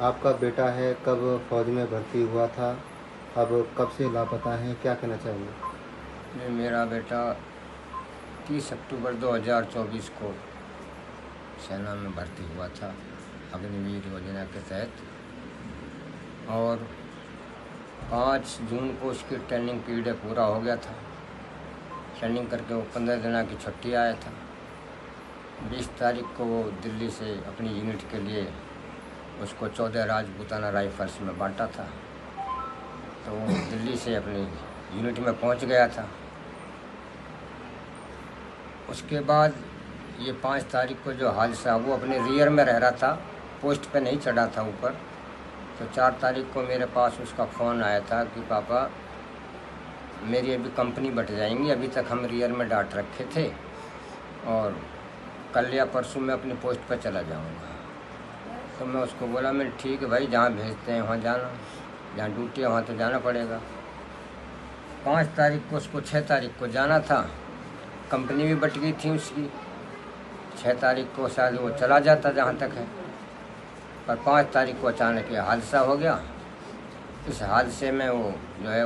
आपका बेटा है, कब फौज में भर्ती हुआ था, अब कब से लापता है, क्या कहना चाहेंगे? ये मेरा बेटा 30 अक्टूबर 2024 को सेना में भर्ती हुआ था अग्निवीर योजना के तहत, और 5 जून को उसकी ट्रेनिंग पीरियड पूरा हो गया था। ट्रेनिंग करके वो 15 दिन की छुट्टी आया था। 20 तारीख को वो दिल्ली से अपनी यूनिट के लिए उसको 14 राजपूताना राइफल्स में बांटा था, तो वो दिल्ली से अपनी यूनिट में पहुंच गया था। उसके बाद ये 5 तारीख को जो हादसा, वो अपने रियर में रह रहा था, पोस्ट पे नहीं चढ़ा था ऊपर। तो 4 तारीख को मेरे पास उसका फ़ोन आया था कि पापा मेरी अभी कंपनी बट जाएंगी, अभी तक हम रियर में डांट रखे थे और कल या परसों मैं अपनी पोस्ट पर चला जाऊंगा। तो मैं उसको बोला, मैं ठीक है भाई, जहाँ भेजते हैं वहाँ जाना, जहाँ ड्यूटी है वहाँ तो जाना पड़ेगा। 5 तारीख को उसको 6 तारीख को जाना था, कंपनी भी बट गई थी उसकी। 6 तारीख को शायद वो चला जाता जहाँ तक है, पर 5 तारीख को अचानक ये हादसा हो गया। इस हादसे में वो जो है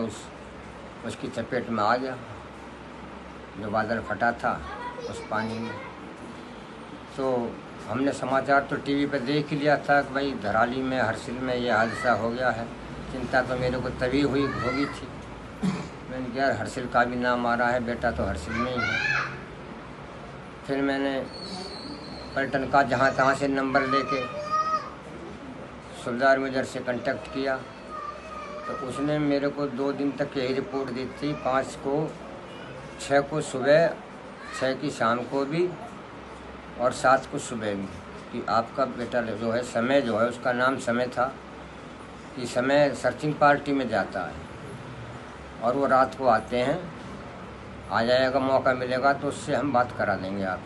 उसकी चपेट में आ गया, जो बादल फटा था उस पानी में। तो हमने समाचार तो टीवी पे देख ही लिया था कि भाई धराली में, हरसिल में ये हादसा हो गया है। चिंता तो मेरे को तभी होगी थी। मैंने कहा यार, हरसिल का भी नाम आ रहा है, बेटा तो हरसिल में ही है। फिर मैंने पलटन का जहाँ तहाँ से नंबर लेके सुबेदार मेजर से कांटेक्ट किया, तो उसने मेरे को 2 दिन तक यही रिपोर्ट दी थी। 5 को, 6 को सुबह, 6 की शाम को भी और 7 को सुबह भी, कि आपका बेटा जो है, समय जो है उसका नाम समय था, कि समय सर्चिंग पार्टी में जाता है और वो रात को आते हैं, आ जाएगा, मौका मिलेगा तो उससे हम बात करा देंगे आप।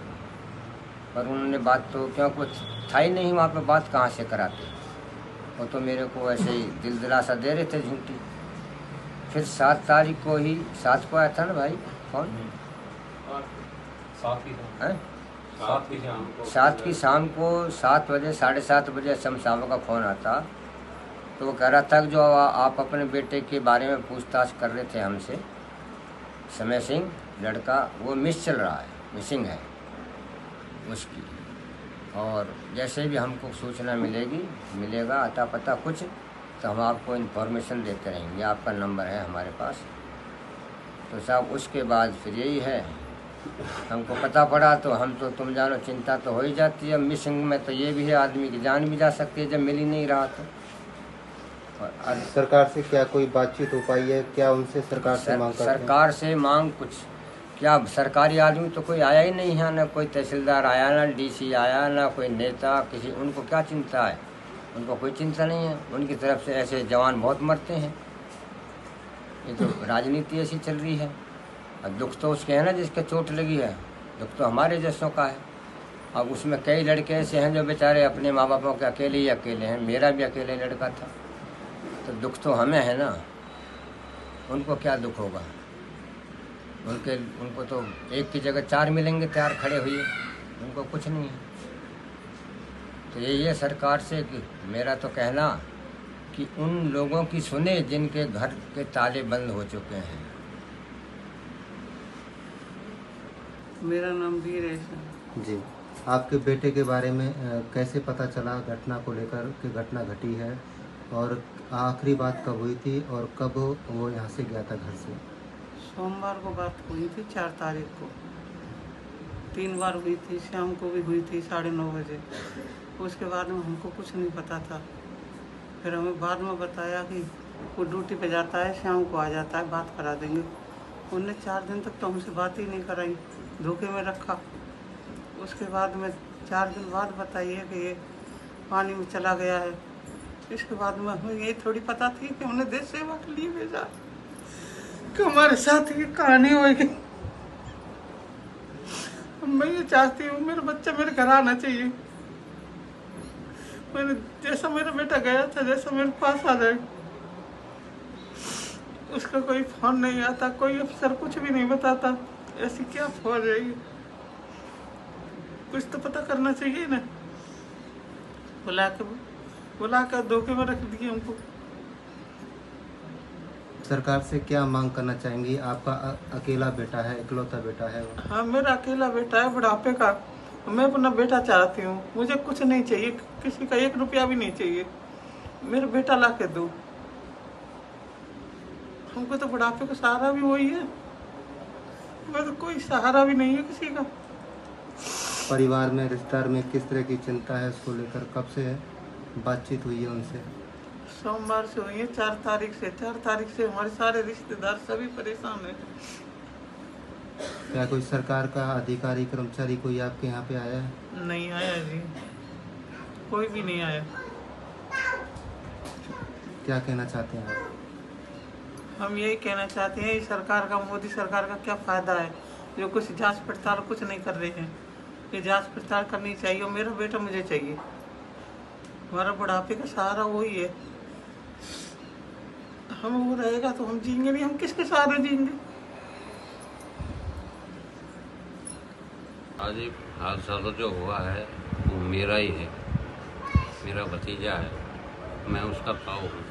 पर उन्होंने बात तो, क्योंकि कुछ था ही नहीं वहाँ पे, बात कहाँ से कराते। वो तो मेरे को ऐसे ही दिल दिलासा दे रहे थे झूठी। फिर 7 तारीख को ही, 7 को आया था ना भाई फोन, 7 की शाम को 7 बजे, 7:30 बजे एसएम साहब का फ़ोन आता। तो वो कह रहा था कि जो आप अपने बेटे के बारे में पूछताछ कर रहे थे हमसे, समय सिंह लड़का, वो मिस चल रहा है, मिसिंग है उसकी, और जैसे भी हमको सूचना मिलेगा अता पता कुछ, तो हम आपको इन्फॉर्मेशन देते रहेंगे, आपका नंबर है हमारे पास। तो साहब उसके बाद फिर यही है, हमको पता पड़ा तो हम तो, तुम जानो, चिंता तो हो ही जाती है। मिसिंग में तो ये भी है, आदमी की जान भी जा सकती है जब मिल ही नहीं रहा तो। और सरकार से क्या कोई बातचीत हो पाई है? क्या उनसे सरकार से मांग करते हैं? सरकार से मांग कुछ क्या, सरकारी आदमी तो कोई आया ही नहीं है, ना कोई तहसीलदार आया, ना डीसी आया, ना कोई नेता, किसी, उनको क्या चिंता है? उनको कोई चिंता नहीं है। उनकी तरफ से ऐसे जवान बहुत मरते हैं। ये तो राजनीति ऐसी चल रही है। और दुख तो उसके है ना जिसके चोट लगी है, दुख तो हमारे जैसों का है। अब उसमें कई लड़के ऐसे हैं जो बेचारे अपने माँ बापों के अकेले हैं, मेरा भी अकेले लड़का था, तो दुख तो हमें है ना, उनको क्या दुख होगा? उनको तो एक की जगह 4 मिलेंगे तैयार खड़े हुए, उनको कुछ नहीं है। तो यही है सरकार से कि मेरा तो कहना कि उन लोगों की सुने जिनके घर के ताले बंद हो चुके हैं। मेरा नाम वीर है जी। आपके बेटे के बारे में कैसे पता चला, घटना को लेकर कि घटना घटी है, और आखिरी बात कब हुई थी और कब वो यहाँ से गया था घर से? सोमवार को बात हुई थी, 4 तारीख को 3 बार हुई थी, शाम को भी हुई थी 9:30 बजे। उसके बाद में हमको कुछ नहीं पता था। फिर हमें बाद में बताया कि वो ड्यूटी पे जाता है, शाम को आ जाता है, बात करा देंगे। उनने 4 दिन तक तो हमसे बात ही नहीं कराई, धोखे में रखा। उसके बाद में 4 दिन बाद बताइए कि ये पानी में चला गया है। इसके बाद में हमें ये थोड़ी पता थी कि उन्हें देश सेवा के लिए भेजा, कि हमारे साथ ये कहानी होगी। मैं ये चाहती हूँ मेरा बच्चा मेरे घर आना चाहिए। मैंने जैसा मेरा बेटा गया था, जैसा मेरे पास आ जाए। उसका कोई फोन नहीं आता, कोई अफसर कुछ भी नहीं बताता। ऐसी क्या फौज है ये? कुछ तो पता करना चाहिए ना। बुला के बुला कर धोखे में रख दिए हमको। सरकार से क्या मांग करना चाहेंगी? आपका अकेला बेटा है, इकलौता बेटा है वो? हाँ, मेरा अकेला बेटा है बुढ़ापे का। मैं अपना बेटा चाहती हूँ, मुझे कुछ नहीं चाहिए, किसी का 1 रुपया भी नहीं चाहिए। मेरा बेटा ला के दो। हमको तो बुढ़ापे का सहारा भी वही है, मैं तो कोई सहारा भी नहीं है किसी का। परिवार में, रिश्तेदार में किस तरह की चिंता है उसको लेकर? कब से बातचीत हुई है उनसे? सोमवार से हुई है, 4 तारीख से। 4 तारीख से हमारे सारे रिश्तेदार सभी परेशान हैं। क्या कोई सरकार का अधिकारी, कर्मचारी कोई आपके यहाँ पे आया है? नहीं आया जी, कोई भी नहीं आया। क्या कहना चाहते हैं आप? हम यही कहना चाहते हैं, इस सरकार का, मोदी सरकार का क्या फ़ायदा है जो कुछ जांच पड़ताल कुछ नहीं कर रहे हैं। ये जांच पड़ताल करनी चाहिए और मेरा बेटा मुझे चाहिए। हमारा बुढ़ापे का सहारा वही है। हम वो रहेगा तो हम जिएंगे नहीं, हम किसके सहारे जिएंगे? आज एक हादसा तो जो हुआ है वो मेरा ही है, मेरा भतीजा है, मैं उसका ताऊ हूँ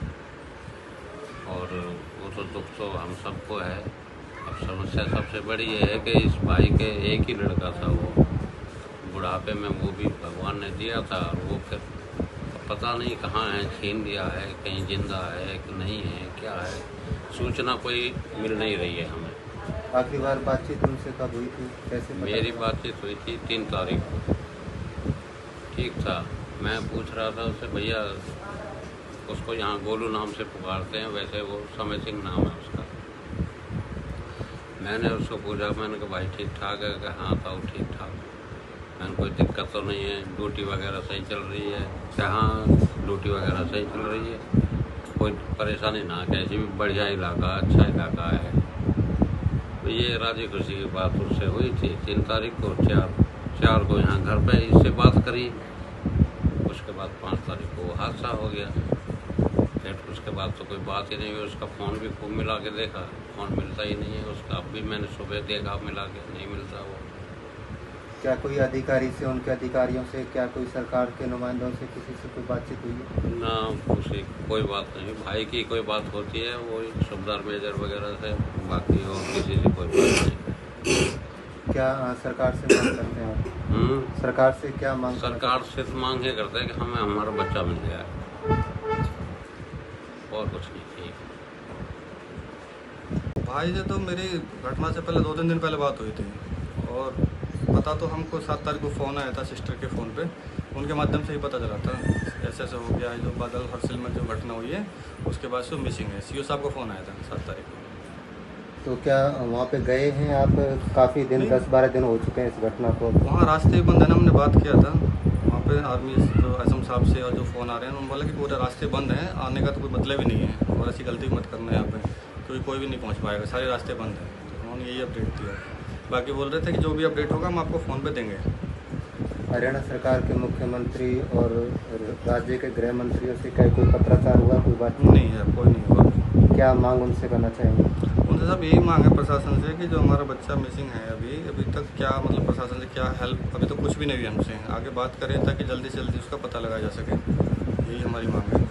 और वो तो दुख तो हम सबको है। अब समस्या सबसे बड़ी ये है कि इस भाई के एक ही लड़का था, वो बुढ़ापे में वो भी भगवान ने दिया था और वो फिर पता नहीं कहाँ है, छीन लिया है, कहीं जिंदा है कि नहीं है, क्या है, सूचना कोई मिल नहीं रही है हमें। आखिरी बार बातचीत उनसे कब हुई थी, कैसे पता मेरी चला? बातचीत हुई थी 3 तारीख को, ठीक था। मैं पूछ रहा था उससे, भैया उसको यहाँ गोलू नाम से पुकारते हैं, वैसे वो समय सिंह नाम है उसका। मैंने उसको पूछा, मैंने कहा भाई ठीक ठाक है? कि हाँ ताऊ ठीक ठाक। मैंने कोई दिक्कत तो नहीं है, ड्यूटी वगैरह सही चल रही है? कि हाँ ड्यूटी वगैरह सही चल रही है, कोई परेशानी ना, कैसी भी बढ़िया इलाका, अच्छा इलाका है। तो ये राजी खुशी की बात उससे हुई थी 3 तारीख को। 4 को यहाँ घर पे इससे बात करी। उसके बाद 5 तारीख को हादसा हो गया। फिर उसके बाद तो कोई बात ही नहीं हुई। उसका फ़ोन भी खूब मिला के देखा, फ़ोन मिलता ही नहीं है उसका। अब भी मैंने सुबह देखा मिला के, नहीं मिलता वो। क्या कोई अधिकारी से, उनके अधिकारियों से, क्या कोई सरकार के नुमाइंदों से किसी से कोई बातचीत हुई है? ना, उसी कोई बात नहीं। भाई की कोई बात होती है वो सुबेदार मेजर वगैरह से, बाकी और किसी से कोई बात नहीं। क्या सरकार से मांग करते हैं आप? सरकार से क्या मांग? सरकार से तो मांग ये करते हैं कि हमें हमारा बच्चा मिल जाए, और कुछ नहीं। ठीक भाई से तो मेरी घटना से पहले 2-3 दिन पहले बात हुई थी और पता तो हमको 7 तारीख को फ़ोन आया था सिस्टर के फ़ोन पे, उनके माध्यम से ही पता चला था ऐसे ऐसे हो गया है। जो बादल हर्सिल में जो घटना हुई है उसके बाद से मिसिंग है। सीओ साहब का फ़ोन आया था 7 तारीख को। तो क्या वहाँ पे गए हैं आप? काफ़ी दिन, 10-12 दिन हो चुके हैं इस घटना को। वहाँ रास्ते बंद है ना, हमने बात किया था वहाँ पे आर्मी जो असम साहब से, और जो फ़ोन आ रहे हैं उन्होंने बोला कि पूरे रास्ते बंद हैं, आने का तो कोई मतलब ही नहीं है और ऐसी गलती मत करना यहाँ पे, क्योंकि कोई भी नहीं पहुँच पाएगा, सारे रास्ते बंद हैं। तो उन्होंने यही अपडेट दिया। बाकी बोल रहे थे कि जो भी अपडेट होगा हम आपको फ़ोन पे देंगे। हरियाणा सरकार के मुख्यमंत्री और राज्य के गृह मंत्रियों से क्या कोई पत्राचार हुआ, कोई बात नहीं है, कोई नहीं हुआ। क्या मांग उनसे करना चाहेंगे? उनसे सब यही मांग है प्रशासन से कि जो हमारा बच्चा मिसिंग है अभी तक क्या मतलब प्रशासन से क्या हेल्प, अभी तो कुछ भी नहीं हुई हमसे। आगे बात करें ताकि जल्दी से जल्दी उसका पता लगाया जा सके, यही हमारी मांग है।